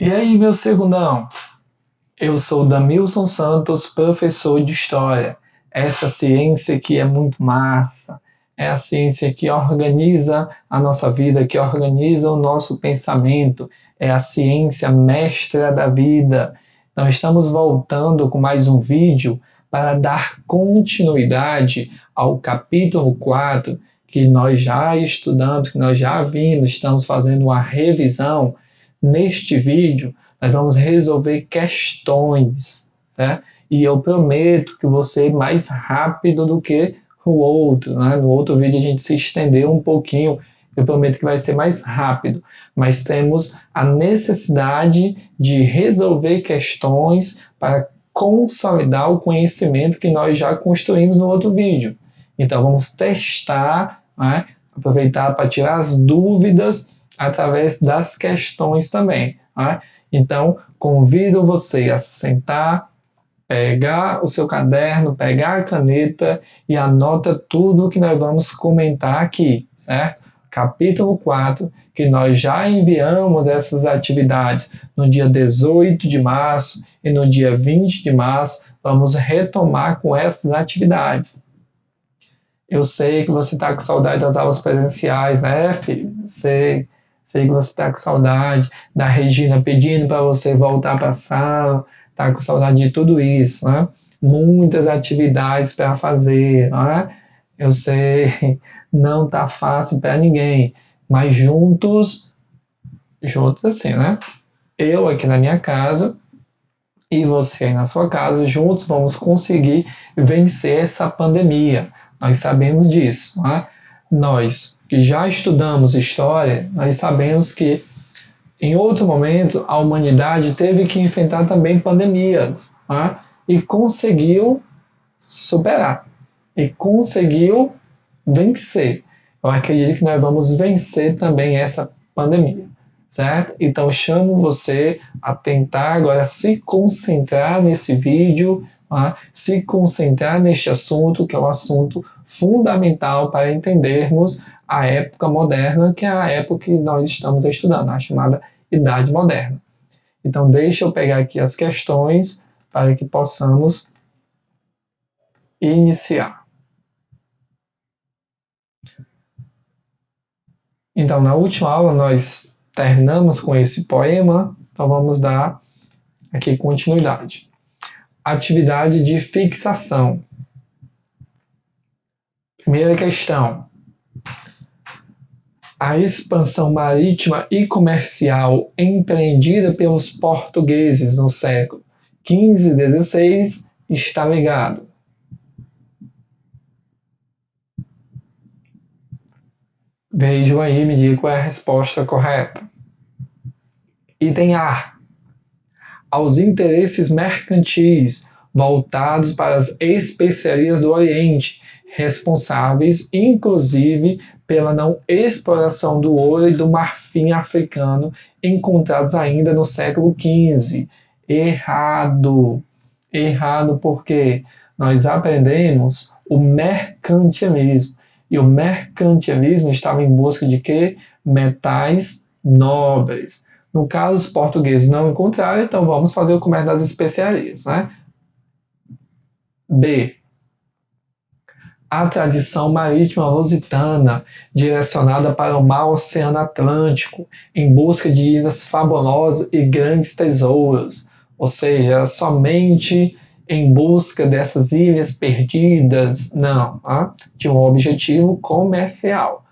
E aí, meu segundão? Eu sou Damilson Santos, professor de História. Essa ciência que é muito massa, é a ciência que organiza a nossa vida, que organiza o nosso pensamento, é a ciência mestra da vida. Então, estamos voltando com mais um vídeo para dar continuidade ao capítulo 4, que nós já estudamos, que nós já vimos, estamos fazendo uma revisão. Neste vídeo, nós vamos resolver questões, certo? E eu prometo que você é mais rápido do que o outro, né? No outro vídeo a gente se estendeu um pouquinho, eu prometo que vai ser mais rápido, mas temos a necessidade de resolver questões para consolidar o conhecimento que nós já construímos no outro vídeo. Então vamos testar, né? Aproveitar para tirar as dúvidas através das questões também. Né? Então, convido você a sentar, pegar o seu caderno, pegar a caneta e anota tudo que nós vamos comentar aqui, certo? Capítulo 4, que nós já enviamos essas atividades no dia 18 de março e no dia 20 de março, vamos retomar com essas atividades. Eu sei que você está com saudade das aulas presenciais, né, filho? Sei que você está com saudade da Regina pedindo para você voltar para a sala, está com saudade de tudo isso, né? Muitas atividades para fazer, né? Eu sei, não está fácil para ninguém, mas juntos assim, né? Eu aqui na minha casa e você aí na sua casa, juntos vamos conseguir vencer essa pandemia. Nós sabemos disso. Né? Nós que já estudamos história, nós sabemos que em outro momento a humanidade teve que enfrentar também pandemias, né? E conseguiu superar, e conseguiu vencer. Eu acredito que nós vamos vencer também essa pandemia, certo? Então chamo você a tentar agora se concentrar nesse vídeo, tá? Se concentrar neste assunto, que é um assunto fundamental para entendermos a época moderna, que é a época que nós estamos estudando, a chamada Idade Moderna. Então deixa eu pegar aqui as questões para que possamos iniciar. Então, na última aula, nós terminamos com esse poema, então vamos dar aqui continuidade. Atividade de fixação. Primeira questão. A expansão marítima e comercial empreendida pelos portugueses no século XV e XVI está ligada. Vejam aí e me diga qual é a resposta correta. Item A. Aos interesses mercantis voltados para as especiarias do Oriente, responsáveis, inclusive, pela não exploração do ouro e do marfim africano encontrados ainda no século XV. Errado. Errado porque nós aprendemos o mercantilismo. E o mercantilismo estava em busca de quê? Metais nobres. No caso, os portugueses não encontraram, então vamos fazer o comércio das especiarias, né? B. A tradição marítima lusitana, direcionada para o mar Oceano Atlântico, em busca de ilhas fabulosas e grandes tesouros, ou seja, somente em busca dessas ilhas perdidas, não, tá? Tinha um objetivo comercial.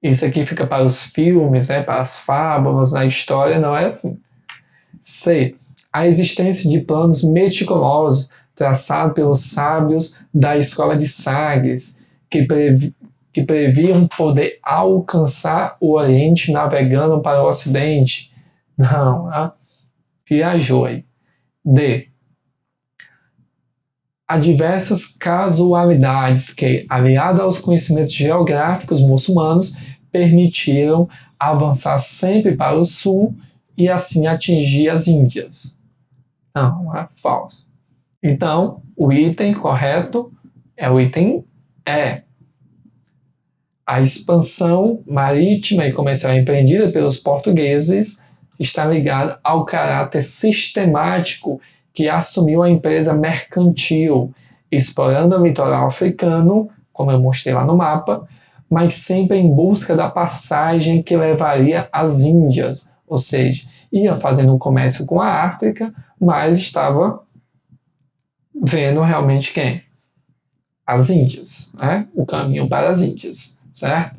Isso aqui fica para os filmes, né, para as fábulas, na história não é assim. C. A existência de planos meticulosos traçados pelos sábios da escola de Sagres, que previam poder alcançar o Oriente navegando para o Ocidente. Não, tá? Viajou aí. D. Há diversas casualidades que, aliadas aos conhecimentos geográficos muçulmanos, permitiram avançar sempre para o sul e assim atingir as Índias. Não, é falso. Então, o item correto é o item E. A expansão marítima e comercial empreendida pelos portugueses está ligada ao caráter sistemático que assumiu a empresa mercantil, explorando o litoral africano, como eu mostrei lá no mapa, mas sempre em busca da passagem que levaria às Índias, ou seja, ia fazendo um comércio com a África, mas estava vendo realmente quem? As Índias, né? O caminho para as Índias, certo?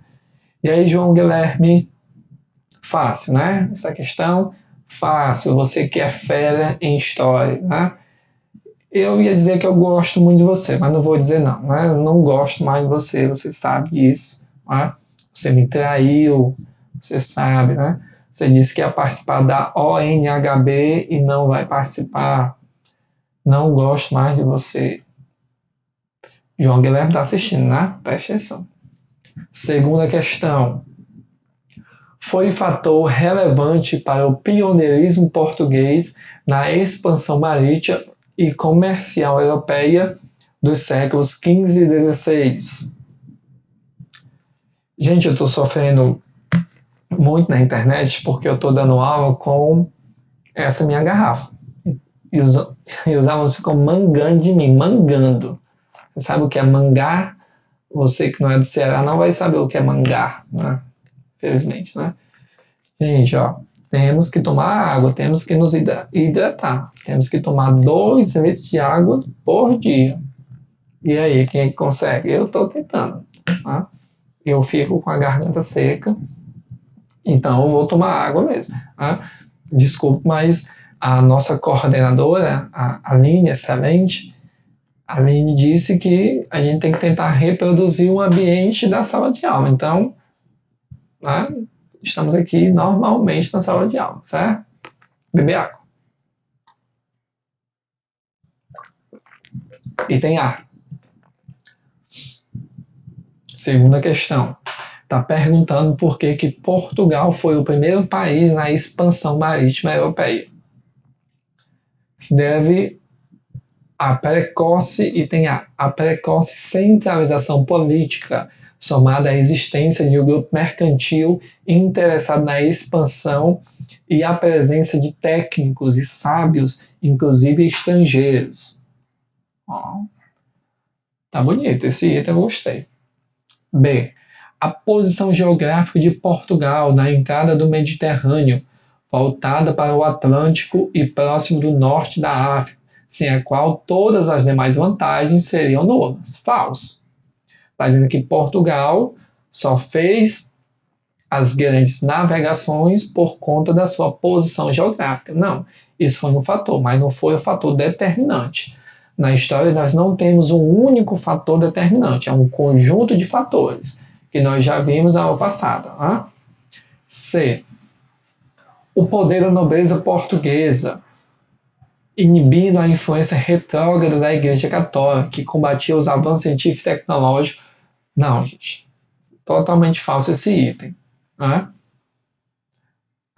E aí, João Guilherme, fácil, né? Essa questão, fácil, você que é fera em história, né? Eu ia dizer que eu gosto muito de você, mas não vou dizer não, né? Eu não gosto mais de você, você sabe disso, né? Você me traiu, você sabe, né? Você disse que ia participar da ONHB e não vai participar. Não gosto mais de você. João Guilherme está assistindo, né? Preste atenção. Segunda questão. Foi fator relevante para o pioneirismo português na expansão marítima e comercial europeia dos séculos XV e XVI. Gente, eu estou sofrendo muito na internet porque eu estou dando aula com essa minha garrafa. E os alunos ficam mangando de mim, mangando. Você sabe o que é mangar? Você que não é do Ceará não vai saber o que é mangar, né? Infelizmente, né? Gente, ó, temos que tomar água, temos que nos hidratar. Temos que tomar 2 litros de água por dia. E aí, quem é que consegue? Eu estou tentando. Tá? Eu fico com a garganta seca, então eu vou tomar água mesmo. Tá? Desculpe, mas a nossa coordenadora, a Aline, excelente, a Aline disse que a gente tem que tentar reproduzir o ambiente da sala de aula. Então, né, estamos aqui normalmente na sala de aula, certo? Beber água. E tem ar. Segunda questão. Está perguntando por que Portugal foi o primeiro país na expansão marítima europeia. Se deve à precoce, e tem a precoce centralização política, somada à existência de um grupo mercantil interessado na expansão e à presença de técnicos e sábios, inclusive estrangeiros. Ó, tá bonito, esse item eu gostei. B. A posição geográfica de Portugal na entrada do Mediterrâneo, voltada para o Atlântico e próximo do norte da África, sem a qual todas as demais vantagens seriam nulas. Falso. Está dizendo que Portugal só fez as grandes navegações por conta da sua posição geográfica. Não, isso foi um fator, mas não foi o fator determinante. Na história, nós não temos um único fator determinante, é um conjunto de fatores, que nós já vimos na aula passada. Né? C. O poder da nobreza portuguesa, inibindo a influência retrógrada da Igreja Católica, que combatia os avanços científicos e tecnológicos. Não, gente, totalmente falso esse item. Né?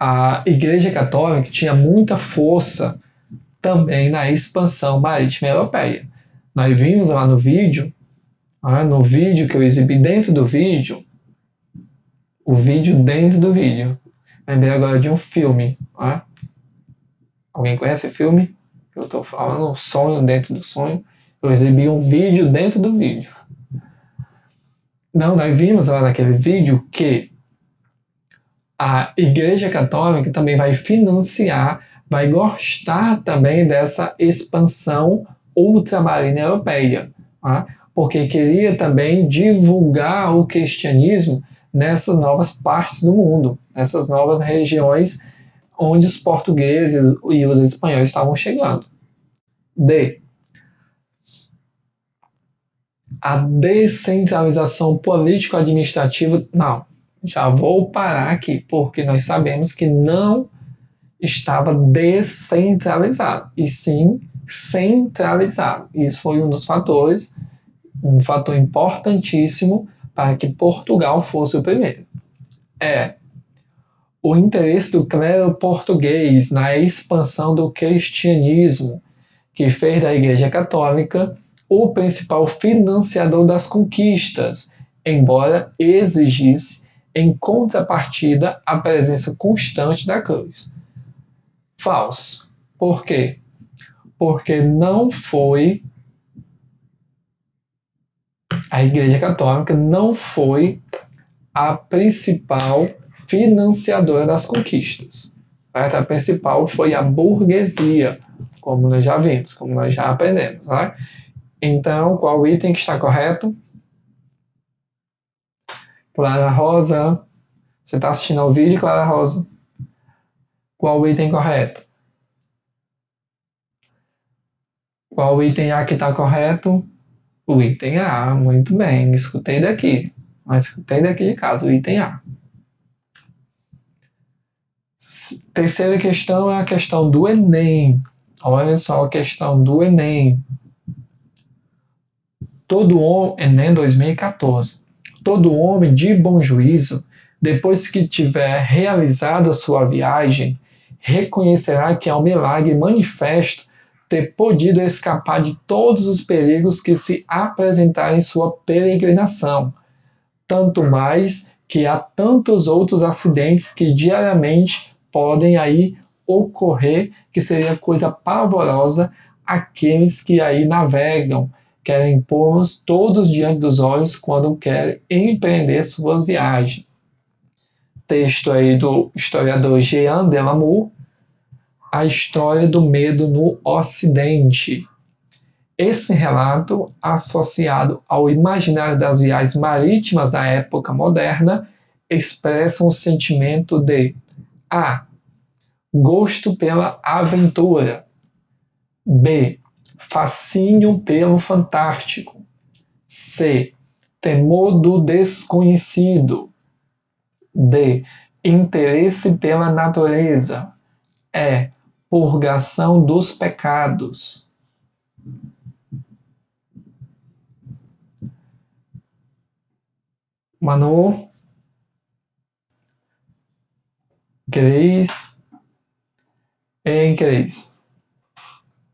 A Igreja Católica tinha muita força também na expansão marítima europeia. Nós vimos lá no vídeo que eu exibi dentro do vídeo, o vídeo dentro do vídeo. Lembrei agora de um filme. Né? Alguém conhece esse filme? Eu estou falando um sonho dentro do sonho. Eu exibi um vídeo dentro do vídeo. Não, nós vimos lá naquele vídeo que a Igreja Católica também vai financiar, vai gostar também dessa expansão ultramarina europeia, tá? Porque queria também divulgar o cristianismo nessas novas partes do mundo, nessas novas regiões onde os portugueses e os espanhóis estavam chegando. D. A descentralização político-administrativa. Não, já vou parar aqui, porque nós sabemos que não estava descentralizado, e sim centralizado. Isso foi um dos fatores, um fator importantíssimo para que Portugal fosse o primeiro. O interesse do clero português na expansão do cristianismo, que fez da Igreja Católica o principal financiador das conquistas, embora exigisse, em contrapartida, a presença constante da cruz. Falso. Por quê? Porque não foi a Igreja Católica não foi a principal financiadora das conquistas. Certo? A principal foi a burguesia, como nós já vimos, como nós já aprendemos. Né? Então, qual item que está correto? Clara Rosa. Você está assistindo ao vídeo, Clara Rosa? Qual o item correto? Qual o item A que está correto? O item A, muito bem, escutei daqui. Mas escutei daqui de casa, o item A. Terceira questão é a questão do Enem. Olha só a questão do Enem. Enem 2014. Todo homem de bom juízo, depois que tiver realizado a sua viagem, reconhecerá que é um milagre manifesto ter podido escapar de todos os perigos que se apresentaram em sua peregrinação, tanto mais que há tantos outros acidentes que diariamente podem aí ocorrer, que seria coisa pavorosa aqueles que aí navegam, querem pôr-nos todos diante dos olhos quando querem empreender suas viagens. Texto aí do historiador Jean Delamour, A História do Medo no Ocidente. Esse relato, associado ao imaginário das viagens marítimas da época moderna, expressa um sentimento de A. Gosto pela aventura. B. Fascínio pelo fantástico. C. Temor do desconhecido. D. Interesse pela natureza. E. Purgação dos pecados. Manu, Cris, Cris.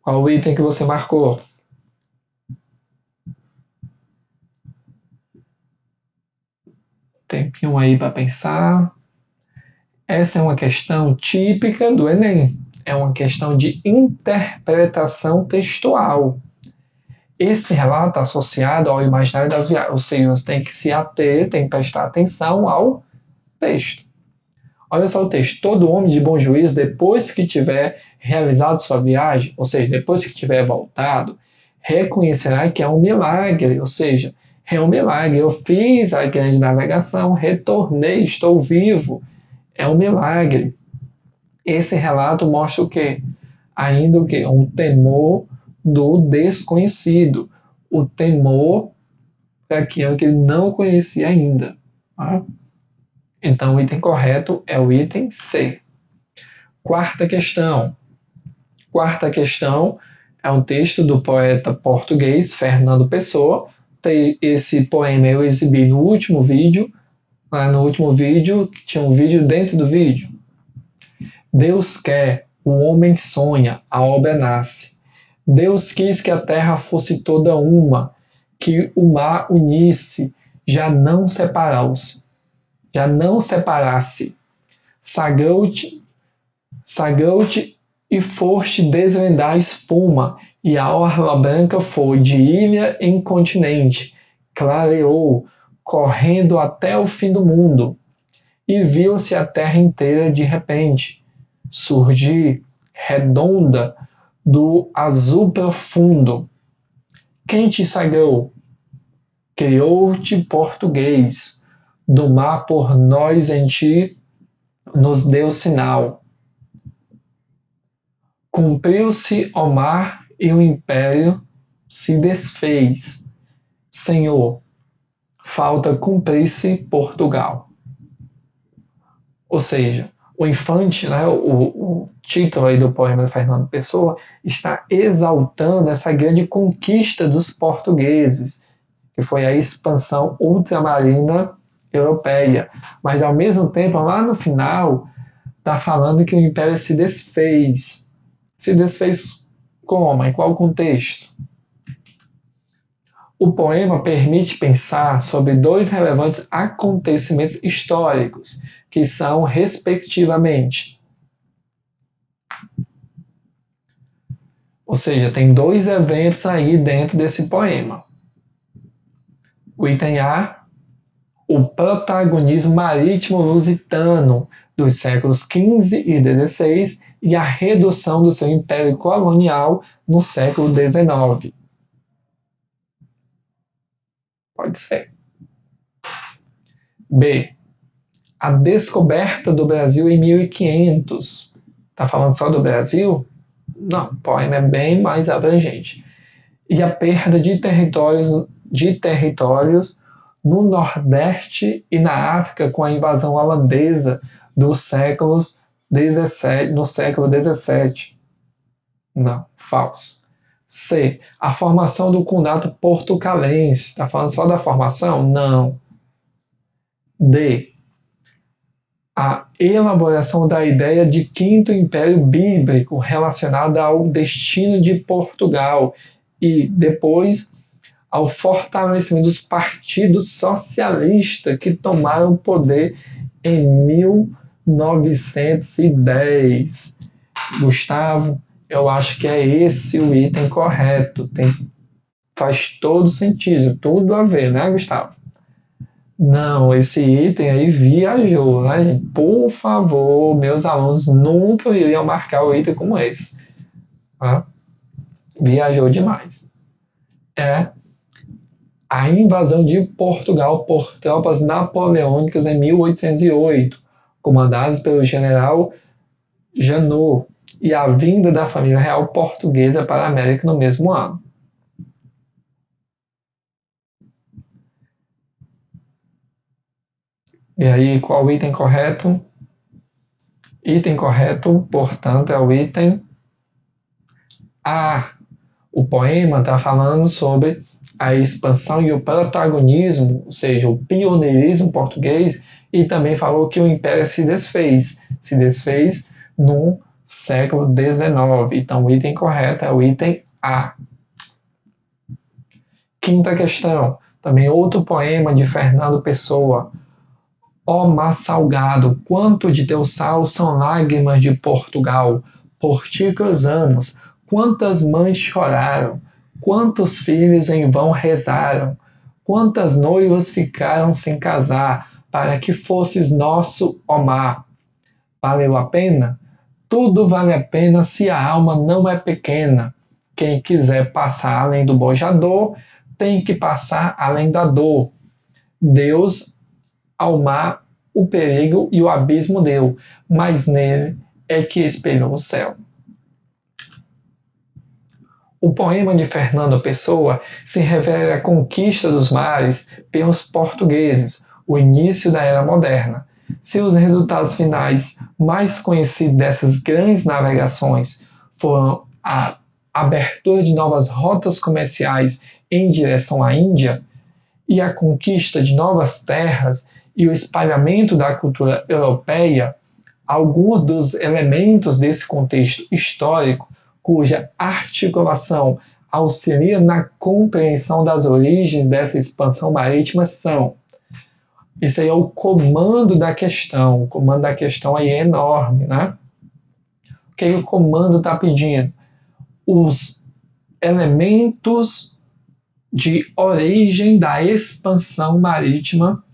Qual o item que você marcou? Tempinho aí para pensar. Essa é uma questão típica do Enem. É uma questão de interpretação textual. Esse relato é associado ao imaginário das viagens, ou seja, você tem que se ater, tem que prestar atenção ao texto. Olha só o texto. Todo homem de bom juízo, depois que tiver realizado sua viagem, ou seja, depois que tiver voltado, reconhecerá que é um milagre, ou seja, é um milagre. Eu fiz a grande navegação, retornei, estou vivo. É um milagre. Esse relato mostra o quê? Ainda o quê? Um temor do desconhecido. O temor para aquilo que ele não conhecia ainda. Tá? Então, o item correto é o item C. Quarta questão. Quarta questão é um texto do poeta português Fernando Pessoa. Esse poema eu exibi no último vídeo. No último vídeo, tinha um vídeo dentro do vídeo. Deus quer, o homem sonha, a obra nasce. Deus quis que a terra fosse toda uma, que o mar unisse, já não separasse. Sagou-te e foste desvendar a espuma, e a orla branca foi de ilha em continente, clareou, correndo até o fim do mundo, e viu-se a terra inteira de repente surgir, redonda, do azul profundo. Quem te sagrou? Criou-te português, do mar por nós em ti nos deu sinal. Cumpriu-se o mar e o império se desfez. Senhor, falta cumprir-se Portugal. Ou seja, o infante, né, o título aí do poema de Fernando Pessoa, está exaltando essa grande conquista dos portugueses, que foi a expansão ultramarina europeia. Mas, ao mesmo tempo, lá no final, está falando que o império se desfez. Se desfez como? Em qual contexto? O poema permite pensar sobre dois relevantes acontecimentos históricos, que são, respectivamente, Ou seja, tem dois eventos aí dentro desse poema. O item A, o protagonismo marítimo lusitano dos séculos XV e XVI e a redução do seu império colonial no século XIX. Pode ser. B. A descoberta do Brasil em 1500. Está falando só do Brasil? Não, o poema é bem mais abrangente. E a perda de territórios no Nordeste e na África com a invasão holandesa dos séculos 17, no século XVII. Não, falso. C. A formação do Condado Portucalense. Está falando só da formação? Não. D. A elaboração da ideia de quinto império bíblico relacionada ao destino de Portugal e, depois, ao fortalecimento dos partidos socialistas que tomaram o poder em 1910. Gustavo, eu acho que é esse o item correto. Faz todo sentido, tudo a ver, né, Gustavo? Não, esse item aí viajou, né, gente? Por favor, meus alunos nunca iriam marcar o item como esse. Tá? Viajou demais. É a invasão de Portugal por tropas napoleônicas em 1808, comandadas pelo general Janot, e a vinda da família real portuguesa para a América no mesmo ano. E aí, qual o item correto? Item correto, portanto, é o item A. O poema está falando sobre a expansão e o protagonismo, ou seja, o pioneirismo português, e também falou que o império se desfez no século XIX. Então, o item correto é o item A. Quinta questão, também outro poema de Fernando Pessoa. Ó mar salgado, quanto de teu sal são lágrimas de Portugal, por ti cruzamos, quantas mães choraram, quantos filhos em vão rezaram, quantas noivas ficaram sem casar, para que fosses nosso, ó mar. Valeu a pena? Tudo vale a pena se a alma não é pequena. Quem quiser passar além do bojador, tem que passar além da dor. Deus ao mar o perigo e o abismo deu, mas nele é que espelhou o céu. O poema de Fernando Pessoa se refere à conquista dos mares pelos portugueses, o início da Era Moderna. Seus resultados finais mais conhecidos dessas grandes navegações foram a abertura de novas rotas comerciais em direção à Índia e a conquista de novas terras e o espalhamento da cultura europeia. Alguns dos elementos desse contexto histórico, cuja articulação auxilia na compreensão das origens dessa expansão marítima, são: isso aí é o comando da questão. O comando da questão aí é enorme, né? O que o comando está pedindo? Os elementos de origem da expansão marítima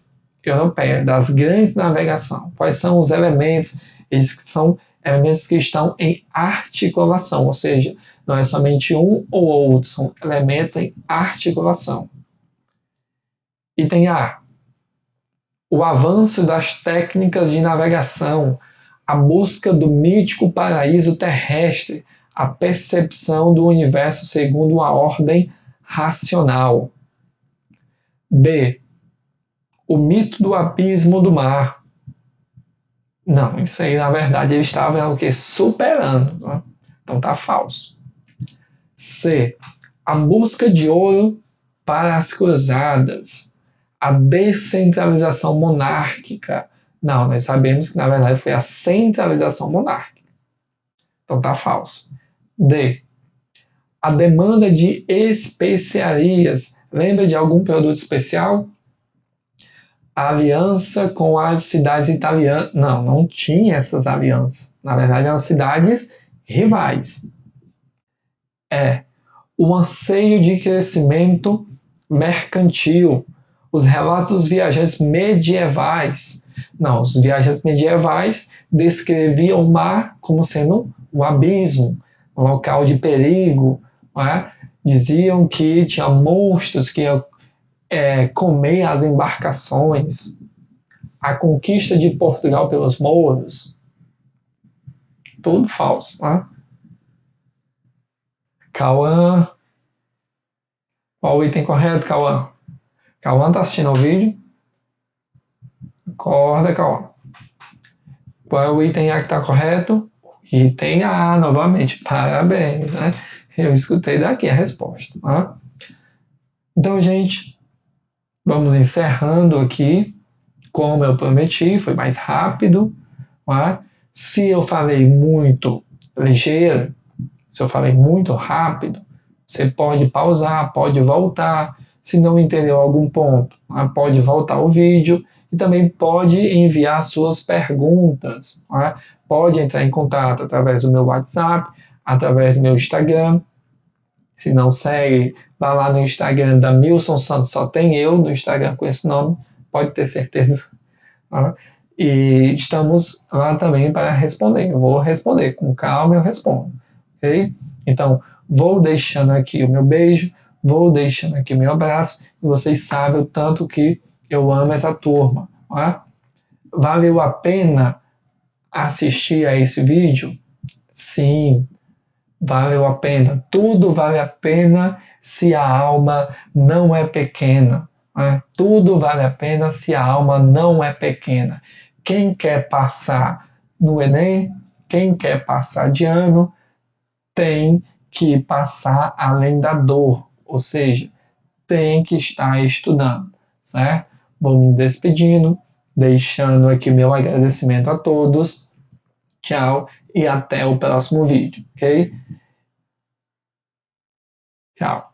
europeia, das grandes navegações. Quais são os elementos? Eles são elementos que estão em articulação, ou seja, não é somente um ou outro, são elementos em articulação. Item A. O avanço das técnicas de navegação, a busca do mítico paraíso terrestre, a percepção do universo segundo uma ordem racional. B. O mito do abismo do mar. Não, isso aí na verdade ele estava o quê? Superando. Né? Então tá falso. C. A busca de ouro para as cruzadas. A descentralização monárquica. Não, nós sabemos que na verdade foi a centralização monárquica. Então tá falso. D. A demanda de especiarias. Lembra de algum produto especial? A aliança com as cidades italianas. Não, não tinha essas alianças. Na verdade, eram cidades rivais. é o anseio de crescimento mercantil, os relatos dos viajantes medievais. Não, os viajantes medievais descreviam o mar como sendo um abismo, um local de perigo. Não é? Diziam que tinha monstros que iam comer as embarcações. A conquista de Portugal pelos mouros. Tudo falso. Né? Cauã. Qual o item correto, Cauã? Cauã tá assistindo ao vídeo? Acorda, Cauã. Qual é o item A que está correto? Item A, novamente. Parabéns, né? Eu escutei daqui a resposta. Né? Então, gente, vamos encerrando aqui. Como eu prometi, foi mais rápido. Né? Se eu falei muito ligeiro, se eu falei muito rápido, você pode pausar, pode voltar. Se não entendeu algum ponto, pode voltar o vídeo e também pode enviar suas perguntas. Pode entrar em contato através do meu WhatsApp, através do meu Instagram. Se não segue, vá lá no Instagram da Milson Santos, só tem eu no Instagram com esse nome, pode ter certeza. E estamos lá também para responder. Eu vou responder, com calma eu respondo. Ok? Então, vou deixando aqui o meu beijo, vou deixando aqui o meu abraço, e vocês sabem o tanto que eu amo essa turma. Valeu a pena assistir a esse vídeo? Sim, valeu a pena. Tudo vale a pena se a alma não é pequena. Tudo vale a pena se a alma não é pequena. Quem quer passar no Enem, quem quer passar de ano, tem que passar além da dor, ou seja, tem que estar estudando, certo? Vou me despedindo, deixando aqui meu agradecimento a todos. Tchau e até o próximo vídeo, ok? Tchau.